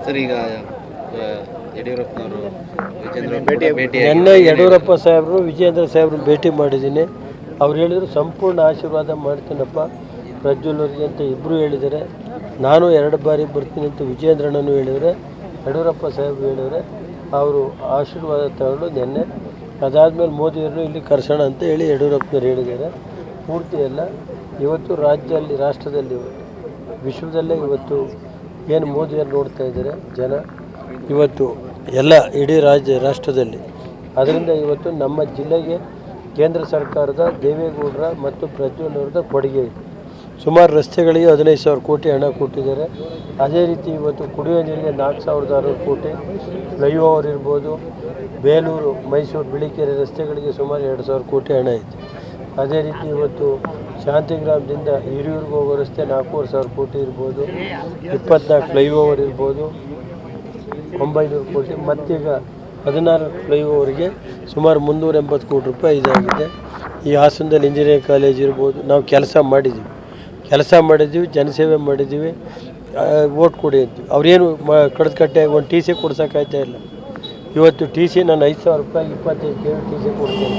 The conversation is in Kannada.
ಸರ್ ಈಗ ಯಡಿಯೂರಪ್ಪನವರು ವಿಜೇಂದ್ರ ನಿನ್ನೆ ಯಡಿಯೂರಪ್ಪ ಸಾಹೇಬರು ವಿಜೇಂದ್ರ ಸಾಹೇಬ್ರು ಭೇಟಿ ಮಾಡಿದ್ದೀನಿ. ಅವ್ರು ಹೇಳಿದ್ರು ಸಂಪೂರ್ಣ ಆಶೀರ್ವಾದ ಮಾಡ್ತೀನಪ್ಪ ಪ್ರಜ್ವಲ್ವರಿಗೆ ಅಂತ ಇಬ್ಬರು ಹೇಳಿದ್ದಾರೆ. ನಾನು 2 ಬಾರಿ ಬರ್ತೀನಿ ಅಂತ ವಿಜೇಂದ್ರಣ್ಣನು ಹೇಳಿದರೆ, ಯಡಿಯೂರಪ್ಪ ಸಾಹೇಬರು ಹೇಳಿದರೆ ಅವರು ಆಶೀರ್ವಾದ ತಗೊಂಡು ನಿನ್ನೆ ಅದಾದಮೇಲೆ ಮೋದಿಯವ್ರನ್ನು ಇಲ್ಲಿ ಕರ್ಸೋಣ ಅಂತ ಹೇಳಿ ಯಡಿಯೂರಪ್ಪನವ್ರು ಹೇಳಿದ್ದಾರೆ. ಪೂರ್ತಿ ಎಲ್ಲ ಇವತ್ತು ರಾಷ್ಟ್ರದಲ್ಲಿ ವಿಶ್ವದಲ್ಲೇ ಇವತ್ತು ಏನು ಮೋದಿಯವ್ರು ನೋಡ್ತಾ ಇದ್ದಾರೆ ಜನ, ಇವತ್ತು ಎಲ್ಲ ಇಡೀ ರಾಷ್ಟ್ರದಲ್ಲಿ. ಅದರಿಂದ ಇವತ್ತು ನಮ್ಮ ಜಿಲ್ಲೆಗೆ ಕೇಂದ್ರ ಸರ್ಕಾರದ ದೇವೇಗೌಡರ ಮತ್ತು ಪ್ರಜ್ವಲ್ ಅವರದ ಕೊಡುಗೆ ಇದೆ. ಸುಮಾರು ರಸ್ತೆಗಳಿಗೆ 15,000 ಕೋಟಿ ಹಣ ಕೊಟ್ಟಿದ್ದಾರೆ. ಅದೇ ರೀತಿ ಇವತ್ತು ಕುಡಿಯುವ ನೀರಿಗೆ 4,600 ಕೋಟಿ, ಫ್ಲೈಓವರ್ ಇರ್ಬೋದು, ಬೇಲೂರು ಮೈಸೂರು ಬಿಳಿಕೆರೆ ರಸ್ತೆಗಳಿಗೆ ಸುಮಾರು 2,000 ಕೋಟಿ ಹಣ ಇದೆ. ಅದೇ ರೀತಿ ಇವತ್ತು ಶಾಂತಿಗ್ರಾಮದಿಂದ ಹಿರಿಯೂರಿಗೆ ಹೋಗೋ ರಸ್ತೆ 4,500 ಕೋಟಿ ಇರ್ಬೋದು, 24 ಫ್ಲೈಓವರ್ ಇರ್ಬೋದು, 900 ಕೋಟಿ, ಮತ್ತೀಗ 16 ಫ್ಲೈಓವರ್ಗೆ ಸುಮಾರು 380 ಕೋಟಿ ರೂಪಾಯಿ ಇದಾಗಿದೆ. ಈ ಹಾಸನದಲ್ಲಿ ಇಂಜಿನಿಯರಿಂಗ್ ಕಾಲೇಜ್ ಇರ್ಬೋದು, ನಾವು ಕೆಲಸ ಮಾಡಿದ್ದೀವಿ, ಜನಸೇವೆ ಮಾಡಿದ್ದೀವಿ, ಓಟ್ ಕೊಡಿ ಅಂತೀವಿ. ಅವ್ರೇನು ಕಡ್ದು ಕಟ್ಟೆ ಒಂದು TC ಕೊಡ್ಸೋಕ್ಕಾಯ್ತಾ ಇಲ್ಲ. ಇವತ್ತು TC ನಾನು 5,000 ರೂಪಾಯಿ 25 KV TC ಕೊಡ್ತೇನೆ.